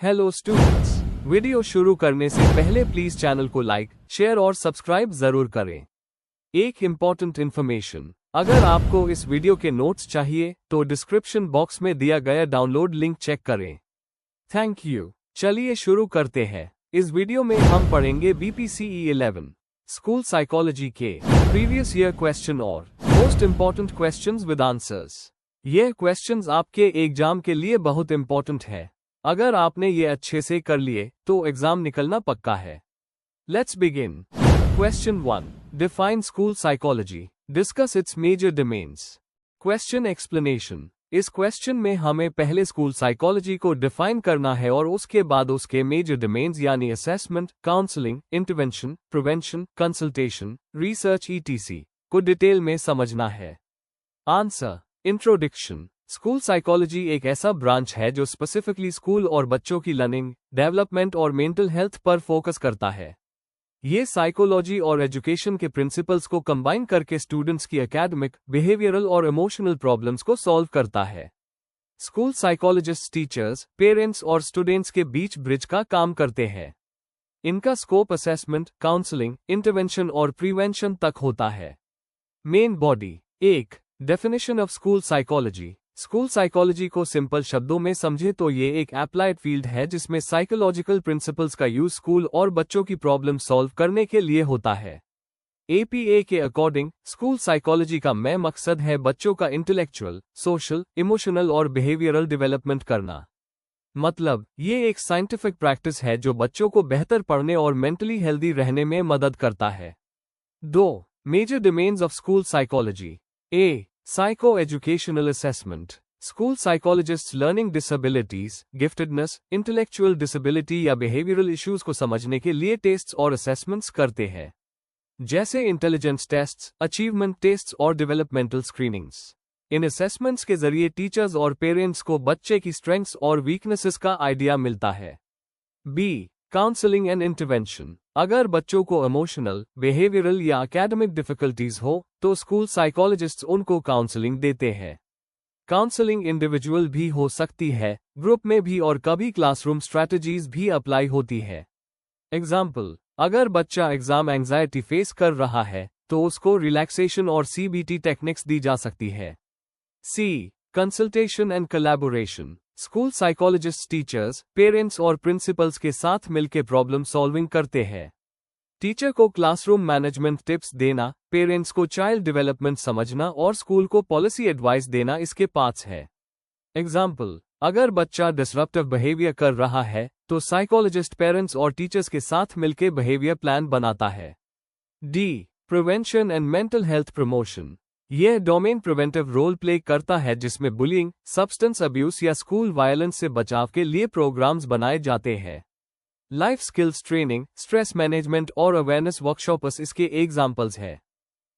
Hello students, video शुरू करने से पहले प्लीज चैनल को लाइक, शेयर और सब्सक्राइब जरूर करें। एक इम्पॉर्टेंट इन्फॉर्मेशन, अगर आपको इस वीडियो के नोट्स चाहिए तो डिस्क्रिप्शन बॉक्स में दिया गया डाउनलोड लिंक चेक करें। Thank you. चलिए शुरू करते हैं। इस वीडियो में हम पढ़ेंगे BPCE 11 स्कूल साइकोलॉजी के प्रीवियस ईयर क्वेश्चन और most important questions with answers. यह क्वेश्चंस आपके एग्जाम के लिए बहुत इम्पॉर्टेंट है। अगर आपने ये अच्छे से कर लिए तो एग्जाम निकलना पक्का है। Let's begin. Question 1, define school psychology, discuss its major domains. Question explanation, इस क्वेश्चन में हमें पहले स्कूल साइकोलॉजी को डिफाइन करना है और उसके बाद उसके मेजर डोमेन्स यानी assessment, counselling, intervention, prevention, consultation, research ETC को डिटेल में समझना है। आंसर। इंट्रोडक्शन, स्कूल साइकोलॉजी एक ऐसा ब्रांच है जो स्पेसिफिकली स्कूल और बच्चों की लर्निंग, डेवलपमेंट और मेंटल हेल्थ पर फोकस करता है। ये साइकोलॉजी और एजुकेशन के प्रिंसिपल्स को कंबाइन करके स्टूडेंट्स की एकेडमिक, बिहेवियरल और इमोशनल प्रॉब्लम्स को सॉल्व करता है। स्कूल साइकोलॉजिस्ट टीचर्स, पेरेंट्स और स्टूडेंट्स के बीच ब्रिज का काम करते हैं। इनका स्कोप असेसमेंट, काउंसलिंग, इंटरवेंशन और प्रिवेंशन तक होता है। Main body. 1. Definition of school psychology. School psychology को सिंपल शब्दों में समझे तो ये एक एप्लाइड फील्ड है जिसमें साइकोलॉजिकल प्रिंसिपल्स का यूज स्कूल और बच्चों की प्रॉब्लम सॉल्व करने के लिए होता है। APA के अकॉर्डिंग स्कूल साइकोलॉजी का मेन मकसद है बच्चों का इंटेलेक्चुअल, सोशल, इमोशनल और बिहेवियरल डेवलपमेंट करना। मतलब ये एक साइंटिफिक प्रैक्टिस है जो बच्चों को बेहतर पढ़ने और मेंटली हेल्दी रहने में मदद करता है। 2. Major domains of school psychology. A. Psycho Educational Assessment. School psychologists learning disabilities, giftedness, intellectual disability या behavioral issues को समझने के लिए टेस्ट्स और असेसमेंट्स करते हैं, जैसे इंटेलिजेंस टेस्ट्स, अचीवमेंट टेस्ट्स और डेवलपमेंटल स्क्रीनिंग्स। इन असेसमेंट्स के जरिए टीचर्स और पेरेंट्स को बच्चे की स्ट्रेंथ्स और वीकनेसेस का आइडिया मिलता है। B. Counselling and intervention. अगर बच्चों को इमोशनल, बिहेवियरल या एकेडमिक डिफिकल्टीज हो तो स्कूल साइकोलॉजिस्ट्स उनको काउंसलिंग देते हैं। काउंसलिंग इंडिविजुअल भी हो सकती है, ग्रुप में भी और कभी क्लासरूम स्ट्रैटेजीज भी अप्लाई होती है। एग्जाम्पल, अगर बच्चा एग्जाम एंजाइटी फेस कर रहा है तो उसको रिलैक्सेशन और CBT टेक्निक्स दी जा सकती है। C. Consultation and collaboration. School psychologist teachers, parents और प्रिंसिपल्स के साथ मिलकर प्रॉब्लम सॉल्विंग करते हैं। टीचर को क्लासरूम मैनेजमेंट टिप्स देना, पेरेंट्स को चाइल्ड डेवलपमेंट समझना और स्कूल को पॉलिसी एडवाइस देना इसके पार्ट्स है। एग्जाम्पल, अगर बच्चा डिसरप्टिव बिहेवियर कर रहा है तो साइकोलॉजिस्ट पेरेंट्स और टीचर्स के साथ मिलकर बिहेवियर प्लान बनाता है। D. Prevention and mental health promotion. यह डोमेन प्रिवेंटिव रोल प्ले करता है जिसमें बुलिंग, सब्सटेंस अब्यूज या स्कूल वायलेंस से बचाव के लिए प्रोग्राम्स बनाए जाते हैं। Life skills training, stress management और अवेयरनेस वर्कशॉप्स इसके एग्जाम्पल्स हैं।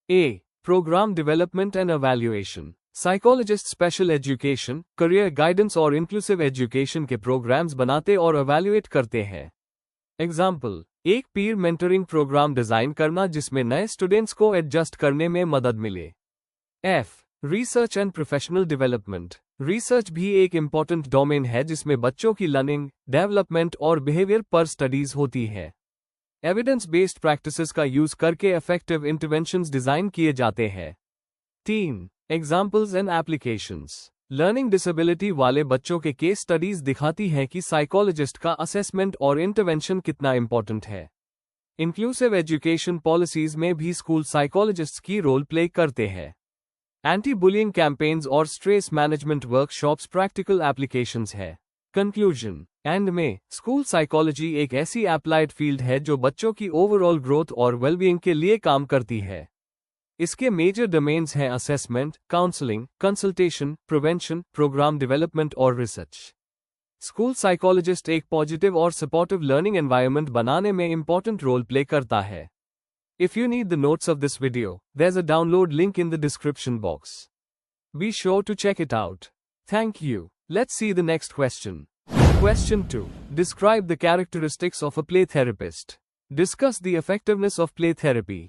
A. Program development and evaluation. Psychologist special education, career guidance और इंक्लूसिव एजुकेशन के प्रोग्राम्स बनाते और एवेल्युएट करते हैं। एग्जाम्पल, एक पीर मेंटरिंग प्रोग्राम डिजाइन करना जिसमें नए स्टूडेंट्स को एडजस्ट करने में मदद मिले। F. Research and professional development. Research भी एक इम्पॉर्टेंट डोमेन है जिसमें बच्चों की लर्निंग, डेवलपमेंट और बिहेवियर पर स्टडीज होती है। एविडेंस बेस्ड प्रैक्टिसेस का यूज करके इफेक्टिव इंटरवेंशंस डिजाइन किए जाते हैं। 3. Examples and applications. Learning disability वाले बच्चों के केस स्टडीज दिखाती हैं कि साइकोलॉजिस्ट का असेसमेंट और इंटरवेंशन कितना इम्पोर्टेंट है। इंक्लूसिव एजुकेशन पॉलिसीज में भी स्कूल साइकोलॉजिस्ट्स की रोल प्ले करते हैं। एंटी बुलिंग कैंपेन्स और stress management workshops practical applications है। कंक्लूजन, एंड में स्कूल साइकोलॉजी एक ऐसी एप्लाइड फील्ड है जो बच्चों की ओवरऑल ग्रोथ और वेलबीइंग के लिए काम करती है। इसके मेजर डोमेन्स हैं assessment, counselling, consultation, prevention, programme development और रिसर्च। स्कूल साइकोलॉजिस्ट एक पॉजिटिव और सपोर्टिव लर्निंग एनवायरनमेंट बनाने में इंपॉर्टेंट रोल प्ले करता है। If you need the notes of this video, there's a download link in the description box. Be sure to check it out. Thank you. Let's see the next question. Question 2. Describe the characteristics of a play therapist. Discuss the effectiveness of play therapy.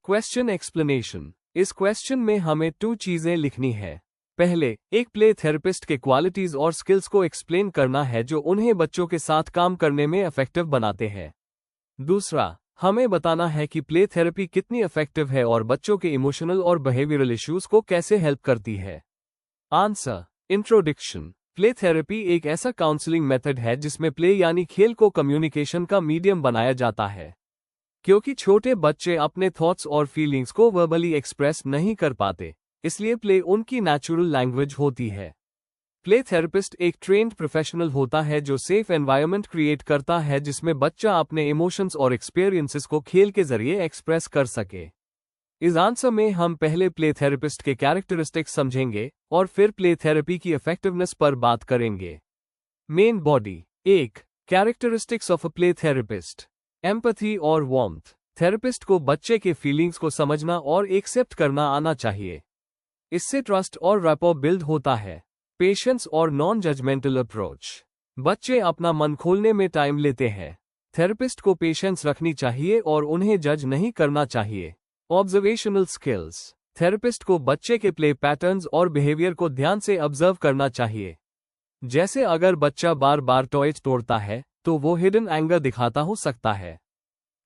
Question explanation. इस question में हमें 2 चीजें लिखनी है। पहले, एक play therapist के qualities और स्किल्स को एक्सप्लेन करना है जो उन्हें बच्चों के साथ काम करने में इफेक्टिव बनाते हैं। दूसरा, हमें बताना है कि प्ले थेरेपी कितनी इफेक्टिव है और बच्चों के इमोशनल और बिहेवियरल इश्यूज को कैसे हेल्प करती है। आंसर। इंट्रोडक्शन। प्ले थेरेपी एक ऐसा काउंसलिंग मेथड है जिसमें प्ले यानी खेल को कम्युनिकेशन का मीडियम बनाया जाता है। क्योंकि छोटे बच्चे अपने थॉट्स और फीलिंग्स को वर्बली एक्सप्रेस नहीं कर पाते, इसलिए प्ले उनकी नेचुरल लैंग्वेज होती है। प्ले थेरेपिस्ट एक ट्रेन्ड प्रोफेशनल होता है जो सेफ एनवायरनमेंट क्रिएट करता है जिसमें बच्चा अपने इमोशंस और एक्सपीरियंसेस को खेल के जरिए एक्सप्रेस कर सके। इस आंसर में हम पहले प्ले थेरेपिस्ट के कैरेक्टरिस्टिक्स समझेंगे और फिर प्ले थेरेपी की इफेक्टिवनेस पर बात करेंगे। Main body. 1. Characteristics of a play therapist. Empathy और वार्मथ। थेरेपिस्ट को बच्चे के फीलिंग्स को समझना और एक्सेप्ट करना आना चाहिए। इससे ट्रस्ट और रैपो बिल्ड होता है। पेशेंस और नॉन जजमेंटल अप्रोच। बच्चे अपना मन खोलने में टाइम लेते हैं। थेरेपिस्ट को पेशेंस रखनी चाहिए और उन्हें जज नहीं करना चाहिए। Observational skills. थेरेपिस्ट को बच्चे के प्ले पैटर्न्स और बिहेवियर को ध्यान से ऑब्जर्व करना चाहिए। जैसे अगर बच्चा बार बार टॉयज तोड़ता है तो वो हिडन एंगर दिखाता हो सकता है।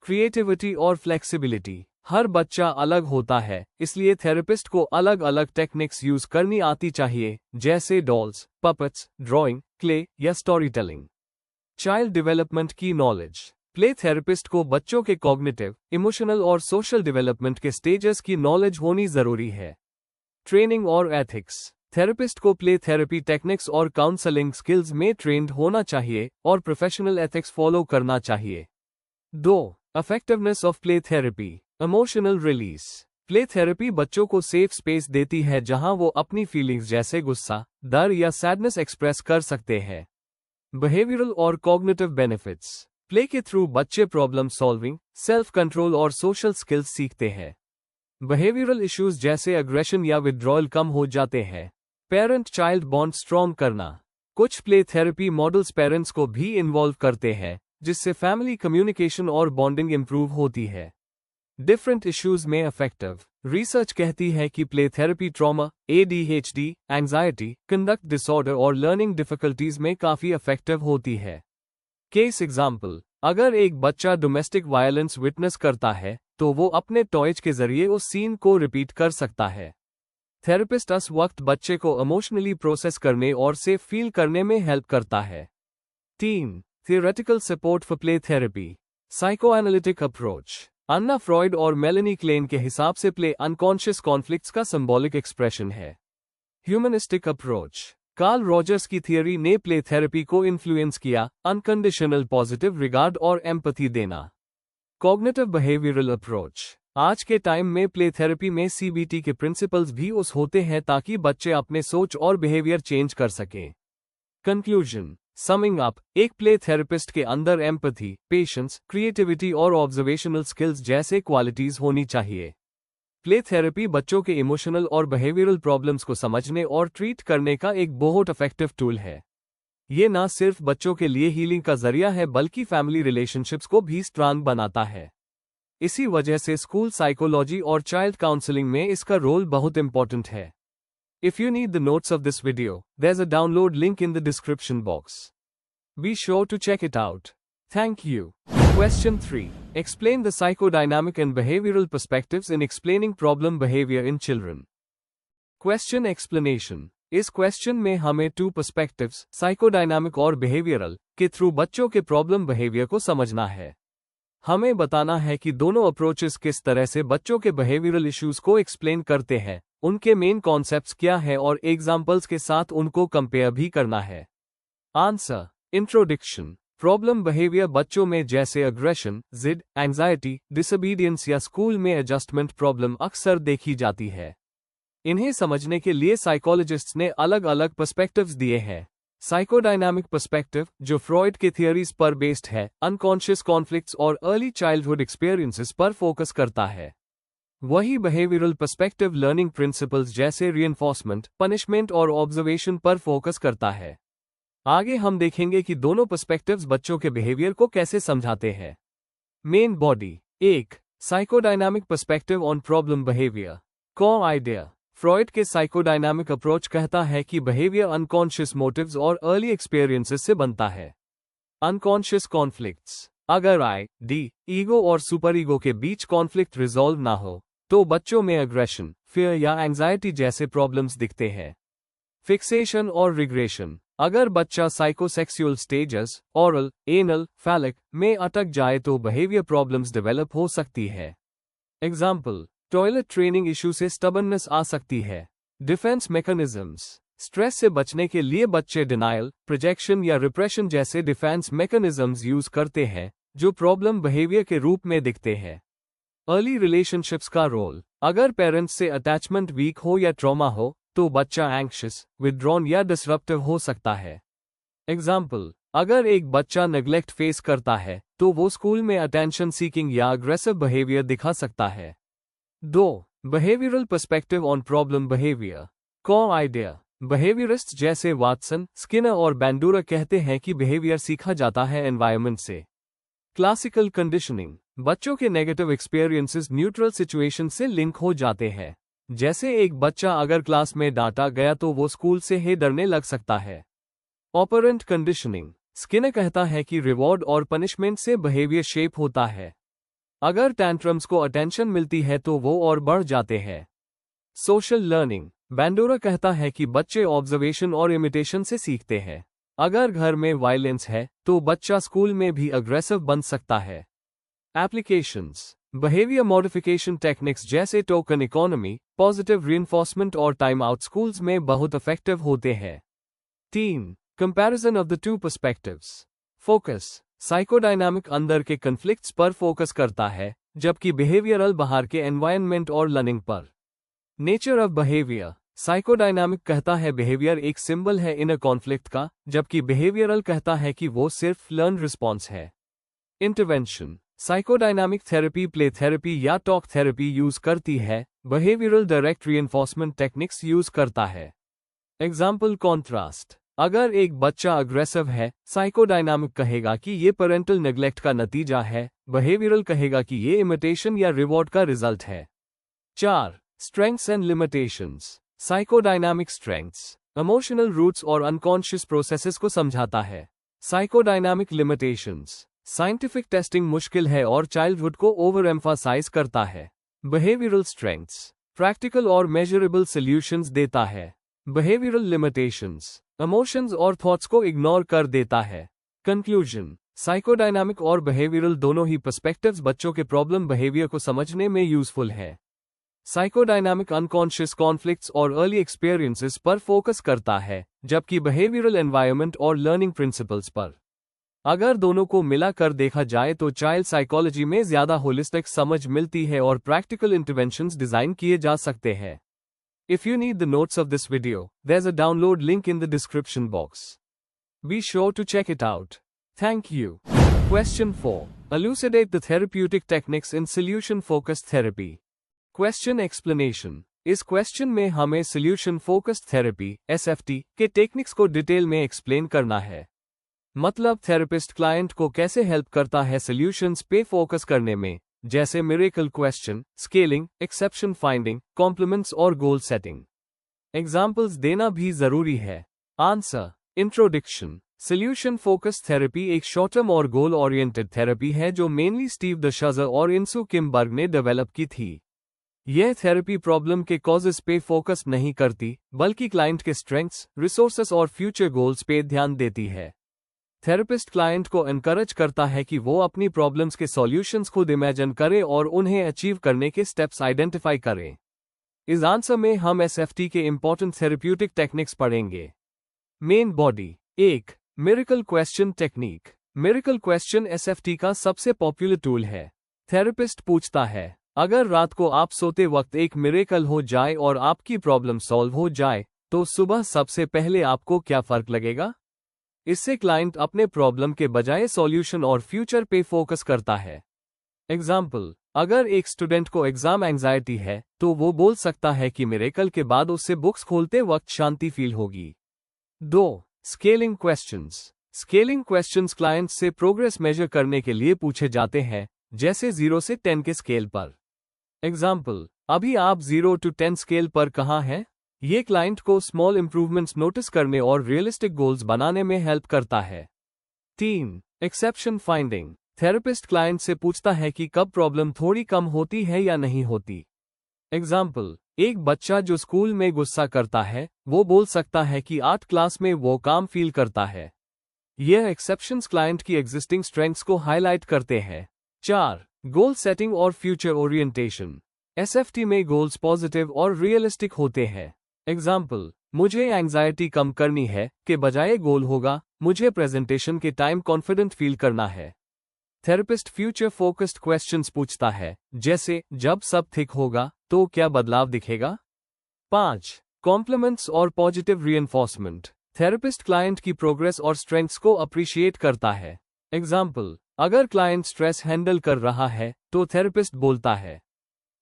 क्रिएटिविटी और फ्लेक्सिबिलिटी। हर बच्चा अलग होता है, इसलिए थेरेपिस्ट को अलग अलग टेक्निक्स यूज करनी आती चाहिए, जैसे डॉल्स, पपेट्स, ड्राइंग, क्ले या स्टोरी टेलिंग। चाइल्ड डेवलपमेंट की नॉलेज। प्ले थेरेपिस्ट को बच्चों के कॉग्निटिव, इमोशनल और सोशल डेवलपमेंट के स्टेजेस की नॉलेज होनी जरूरी है। ट्रेनिंग और एथिक्स। थेरेपिस्ट को प्ले थेरेपी टेक्निक्स और काउंसलिंग स्किल्स में ट्रेंड होना चाहिए और प्रोफेशनल एथिक्स फॉलो करना चाहिए। 2. Effectiveness of play therapy. Emotional release. Play therapy बच्चों को सेफ स्पेस देती है जहां वो अपनी फीलिंग्स जैसे गुस्सा, डर या सैडनेस एक्सप्रेस कर सकते हैं। बिहेवियरल और कॉग्निटिव बेनिफिट्स। प्ले के थ्रू बच्चे प्रॉब्लम सॉल्विंग, सेल्फ कंट्रोल और सोशल स्किल्स सीखते हैं। बिहेवियरल इश्यूज जैसे अग्रेशन या विड्रॉयल कम हो जाते हैं। पेरेंट चाइल्ड बॉन्ड स्ट्रॉन्ग करना। कुछ प्ले थेरेपी मॉडल्स पेरेंट्स को भी इन्वॉल्व करते हैं, जिससे फैमिली कम्युनिकेशन और बॉन्डिंग इंप्रूव होती है। डिफरेंट इश्यूज में इफेक्टिव। रिसर्च कहती है कि play therapy trauma, ADHD, anxiety, conduct disorder और लर्निंग डिफिकल्टीज में काफी इफेक्टिव होती है। Case example. अगर एक बच्चा डोमेस्टिक वायलेंस विटनेस करता है तो वो अपने टॉयज के जरिए उस सीन को रिपीट कर सकता है। थेरेपिस्ट उस वक्त बच्चे को इमोशनली प्रोसेस करने और सेफ फील करने में हेल्प करता है। 3. Theoretical support for play therapy. Psychoanalytic approach. Anna Freud और मेलेनी क्लेन के हिसाब से प्ले अनकॉन्शियस कॉन्फ्लिक्ट्स का सिंबॉलिक एक्सप्रेशन है। Humanistic approach. कार्ल रॉजर्स की थियरी ने प्ले थेरेपी को इन्फ्लुएंस किया, अनकंडीशनल पॉजिटिव रिगार्ड और एम्पैथी देना। Cognitive behavioural approach. आज के टाइम में प्ले थेरेपी में CBT के प्रिंसिपल्स भी उस होते हैं ताकि बच्चे अपने सोच और बिहेवियर चेंज कर सकें। कंक्लूजन। समिंग अप, एक प्ले थेरेपिस्ट के अंदर एम्पैथी, पेशेंस, क्रिएटिविटी और ऑब्जर्वेशनल स्किल्स जैसे क्वालिटीज होनी चाहिए। प्ले थेरेपी बच्चों के इमोशनल और बिहेवियरल प्रॉब्लम्स को समझने और ट्रीट करने का एक बहुत इफेक्टिव टूल है। ये न सिर्फ बच्चों के लिए हीलिंग का जरिया है बल्कि फैमिली रिलेशनशिप्स को भी स्ट्रांग बनाता है। इसी वजह से स्कूल साइकोलॉजी और चाइल्ड काउंसलिंग में इसका रोल बहुत इंपॉर्टेंट है। If you need the notes of this video, there's a download link in the description box. Be sure to check it out. Thank you. Question 3. Explain the psychodynamic and behavioral perspectives in explaining problem behavior in children. Question explanation. इस question में हमें 2 perspectives, psychodynamic और behavioural, के through बच्चों के problem behaviour को समझना है। हमें बताना है कि दोनों अप्रोचेस किस तरह से बच्चों के बिहेवियरल इश्यूज को एक्सप्लेन करते हैं, उनके मेन कॉन्सेप्ट्स क्या हैं और एग्जाम्पल्स के साथ उनको कंपेयर भी करना है। आंसर। इंट्रोडक्शन। प्रॉब्लम बिहेवियर बच्चों में जैसे अग्रेशन, जिद, एंजाइटी, डिसोबीडियंस या स्कूल में एडजस्टमेंट प्रॉब्लम अक्सर देखी जाती है। इन्हें समझने के लिए साइकोलॉजिस्ट्स ने अलग अलग पर्सपेक्टिव्स दिए हैं। साइकोडायनामिक पर्सपेक्टिव, जो फ्रॉइड के थियरीज पर बेस्ड है, अनकॉन्शियस कॉन्फ्लिक्ट्स और अर्ली चाइल्डहुड एक्सपीरियंसेस पर फोकस करता है। वही बिहेवियरल पर्सपेक्टिव लर्निंग प्रिंसिपल्स जैसे रीइंफोर्समेंट, पनिशमेंट और ऑब्जर्वेशन पर फोकस करता है। आगे हम देखेंगे कि दोनों पर्सपेक्टिव्स बच्चों के बिहेवियर को कैसे समझाते हैं। Main body. 1. Psychodynamic perspective on problem behaviour. Core idea. Freud के साइकोडायनामिक अप्रोच कहता है कि बिहेवियर अनकॉन्शियस मोटिव्स और अर्ली एक्सपीरियंसेस से बनता है। Unconscious conflicts. अगर डी ईगो और सुपर ईगो के बीच कॉन्फ्लिक्ट रिजॉल्व ना हो तो बच्चों में अग्रेशन, फियर या एंजाइटी जैसे प्रॉब्लम्स दिखते हैं। फिक्सेशन और रिग्रेशन। अगर बच्चा psychosexual stages, oral, anal, phallic में अटक जाए तो बिहेवियर प्रॉब्लम्स डेवलप हो सकती है। एग्जाम्पल, टॉयलेट ट्रेनिंग इशू से स्टबर्ननेस आ सकती है। Defence mechanisms. स्ट्रेस से बचने के लिए बच्चे डिनायल, प्रोजेक्शन या रिप्रेशन जैसे डिफेंस मैकेनिज्म्स यूज करते हैं जो प्रॉब्लम बिहेवियर के रूप में दिखते हैं। अर्ली रिलेशनशिप्स का रोल। अगर पेरेंट्स से अटैचमेंट वीक हो या ट्रॉमा हो तो बच्चा एंग्शियस, विथड्रॉन या डिसरप्टिव हो सकता है। एग्जाम्पल, अगर एक बच्चा नेग्लेक्ट फेस करता है तो वो स्कूल में अटेंशन सीकिंग या अग्रेसिव बिहेवियर दिखा सकता है। 2. Behavioural perspective on problem behaviour. कॉ आइडिया। बिहेवियरिस्ट्स जैसे वाटसन, स्किनर और बैंडूरा कहते हैं कि बिहेवियर सीखा जाता है एनवायरनमेंट से। Classical conditioning. बच्चों के नेगेटिव एक्सपीरियंसेस न्यूट्रल सिचुएशन से लिंक हो जाते हैं। जैसे एक बच्चा अगर क्लास में डांटा गया तो वो स्कूल से ही डरने लग सकता है। Operant conditioning. स्किनर कहता है कि रिवॉर्ड और पनिशमेंट से बिहेवियर शेप होता है। अगर टैंट्रम्स को अटेंशन मिलती है तो वो और बढ़ जाते हैं। Social learning. बैंडोरा कहता है कि बच्चे ऑब्जर्वेशन और इमिटेशन से सीखते हैं। अगर घर में वायलेंस है तो बच्चा स्कूल में भी अग्रेसिव बन सकता है। एप्लीकेशंस। बिहेवियर मॉडिफिकेशन टेक्निक्स जैसे टोकन इकोनॉमी, पॉजिटिव रीइंफोर्समेंट और टाइम आउट स्कूल्स में बहुत इफेक्टिव होते हैं। 3. Comparison of the two perspectives. Focus. Psychodynamic अंदर के कन्फ्लिक्ट्स पर फोकस करता है जबकि बिहेवियरल बाहर के एनवायरनमेंट और लर्निंग पर। Nature of behaviour. साइकोडायनामिक कहता है बिहेवियर एक सिंबल है इनर कॉन्फ्लिक्ट का, जबकि बिहेवियरल कहता है कि वो सिर्फ लर्न रिस्पॉन्स है। Intervention. Psychodynamic therapy play therapy या टॉक थेरेपी यूज करती है, behavioural direct reinforcement techniques use करता है। Example, contrast. अगर एक बच्चा अग्रेसिव है, साइकोडायनामिक कहेगा कि ये पेरेंटल नेग्लेक्ट का नतीजा है, बिहेवियरल कहेगा कि ये इमिटेशन या रिवॉर्ड का रिजल्ट है। 4. Strengths and limitations. Psychodynamic strengths emotional roots और अनकॉन्शियस प्रोसेसेस को समझाता है। Psychodynamic limitations. साइंटिफिक टेस्टिंग मुश्किल है और चाइल्डहुड को ओवर एम्फासाइज करता है। बिहेवियरल स्ट्रेंथ्स प्रैक्टिकल और मेजरेबल सॉल्यूशंस देता है। बिहेवियरल लिमिटेशंस इमोशंस और थॉट्स को इग्नोर कर देता है। कंक्लूजन। साइकोडायनामिक और बिहेवियरल दोनों ही पर्सपेक्टिव्स बच्चों के प्रॉब्लम बिहेवियर को समझने में यूजफुल है। साइकोडायनामिक अनकॉन्शियस कॉन्फ्लिक्ट्स और अर्ली एक्सपीरियंसेस पर फोकस करता है, जबकि बिहेवियरल एनवायरनमेंट और लर्निंग प्रिंसिपल्स पर। अगर दोनों को मिलाकर देखा जाए तो चाइल्ड साइकोलॉजी में ज्यादा होलिस्टिक समझ मिलती है और प्रैक्टिकल इंटरवेंशंस डिजाइन किए जा सकते हैं। If you need the notes of this video, there's a download link in the description box. Be sure to check it out. Thank you. Question 4. Elucidate the therapeutic techniques in solution-focused therapy. Question explanation. इस question में हमें solution focused therapy (SFT) के techniques को detail में explain करना है। मतलब therapist client को कैसे हेल्प करता है सॉल्यूशंस पे फोकस करने में, जैसे miracle question, scaling, exception finding, compliments और गोल सेटिंग। एग्जाम्पल्स देना भी जरूरी है। Answer. Introduction. Solution focused therapy एक शॉर्ट टर्म और गोल ओरिएंटेड थेरेपी है जो मेनली स्टीव दशजर और इंसु किमबर्ग ने डेवलप की थी। यह थेरेपी प्रॉब्लम के कॉजेस पे फोकस नहीं करती, बल्कि क्लाइंट के स्ट्रेंथ्स, रिसोर्सेस और फ्यूचर गोल्स पे ध्यान देती है। थेरेपिस्ट क्लाइंट को एनकरेज करता है कि वो अपनी प्रॉब्लम्स के सॉल्यूशंस खुद इमेजिन करे और उन्हें अचीव करने के स्टेप्स आइडेंटिफाई करें। इस आंसर में हम एसएफटी के इंपॉर्टेंट थेरेप्यूटिक टेक्निक्स पढ़ेंगे। Main body. 1. Miracle question technique. Miracle question SFT का सबसे पॉपुलर टूल है। थेरेपिस्ट पूछता है, अगर रात को आप सोते वक्त एक मिरेकल हो जाए और आपकी प्रॉब्लम सॉल्व हो जाए, तो सुबह सबसे पहले आपको क्या फर्क लगेगा? इससे क्लाइंट अपने प्रॉब्लम के बजाय सॉल्यूशन और फ्यूचर पे फोकस करता है। एग्जाम्पल, अगर एक स्टूडेंट को एग्जाम एंजाइटी है तो वो बोल सकता है कि मिरेकल के बाद उससे बुक्स खोलते वक्त शांति फील होगी। 2. Scaling questions. Scaling questions client से प्रोग्रेस मेजर करने के लिए पूछे जाते हैं, जैसे 0 से 10 के स्केल पर। एग्जाम्पल, अभी आप 0 to 10 स्केल पर कहाँ हैं? ये क्लाइंट को स्मॉल इंप्रूवमेंट्स नोटिस करने और रियलिस्टिक गोल्स बनाने में हेल्प करता है। 3. Exception finding. थेरेपिस्ट क्लाइंट से पूछता है कि कब प्रॉब्लम थोड़ी कम होती है या नहीं होती। एग्जाम्पल, एक बच्चा जो स्कूल में गुस्सा करता है, वो बोल सकता है कि आर्ट क्लास में वो काम फील करता है। यह एक्सेप्शंस क्लाइंट की एग्जिस्टिंग स्ट्रेंथ्स को हाईलाइट करते हैं। 4. गोल सेटिंग और फ्यूचर ओरिएंटेशन। एसएफटी में गोल्स पॉजिटिव और रियलिस्टिक होते हैं। एग्जाम्पल, मुझे एंजाइटी कम करनी है के बजाय गोल होगा, मुझे प्रेजेंटेशन के टाइम कॉन्फिडेंट फील करना है। थेरेपिस्ट फ्यूचर फोकस्ड क्वेश्चंस पूछता है, जैसे जब सब ठीक होगा तो क्या बदलाव दिखेगा। 5. कॉम्प्लीमेंट्स और पॉजिटिव रीइंफोर्समेंट। थेरेपिस्ट क्लाइंट की प्रोग्रेस और स्ट्रेंथ्स को अप्रिशिएट करता है। एग्जाम्पल, अगर क्लाइंट स्ट्रेस हैंडल कर रहा है तो थेरेपिस्ट बोलता है,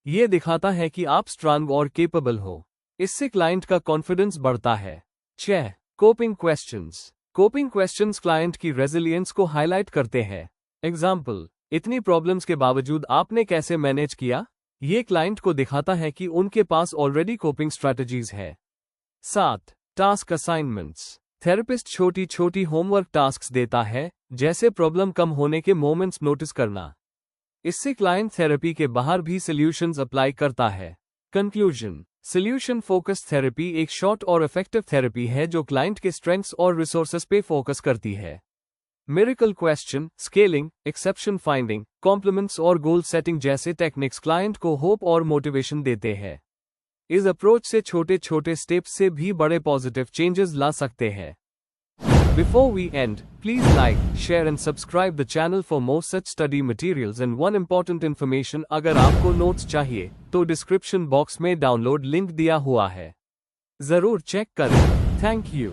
ये दिखाता है कि आप स्ट्रांग और केपेबल हो। इससे क्लाइंट का कॉन्फिडेंस बढ़ता है। 6. Coping questions. Coping questions client की रेजिलियंस को हाईलाइट करते हैं। एग्जाम्पल, इतनी प्रॉब्लम्स के बावजूद आपने कैसे मैनेज किया? ये क्लाइंट को दिखाता है कि उनके पास ऑलरेडी कोपिंग स्ट्रैटेजीज है। 7. Task assignments. थेरेपिस्ट छोटी छोटी होमवर्क टास्क्स देता है, जैसे प्रॉब्लम कम होने के मोमेंट्स नोटिस करना। इससे क्लाइंट थेरेपी के बाहर भी सॉल्यूशंस अप्लाई करता है। कंक्लूजन, सॉल्यूशन फोकस्ड थेरेपी एक शॉर्ट और इफेक्टिव थेरेपी है जो क्लाइंट के स्ट्रेंथ्स और रिसोर्सेज पे फोकस करती है। Miracle question, scaling, exception finding, compliments और गोल सेटिंग जैसे टेक्निक्स क्लाइंट को होप और मोटिवेशन देते हैं। इस अप्रोच से छोटे छोटे स्टेप्स से भी बड़े पॉजिटिव चेंजेस ला सकते हैं। Before we end, please like, share and subscribe the channel for more such study materials and one important information अगर आपको नोट्स चाहिए तो डिस्क्रिप्शन बॉक्स में डाउनलोड लिंक दिया हुआ है, जरूर चेक करें। Thank you.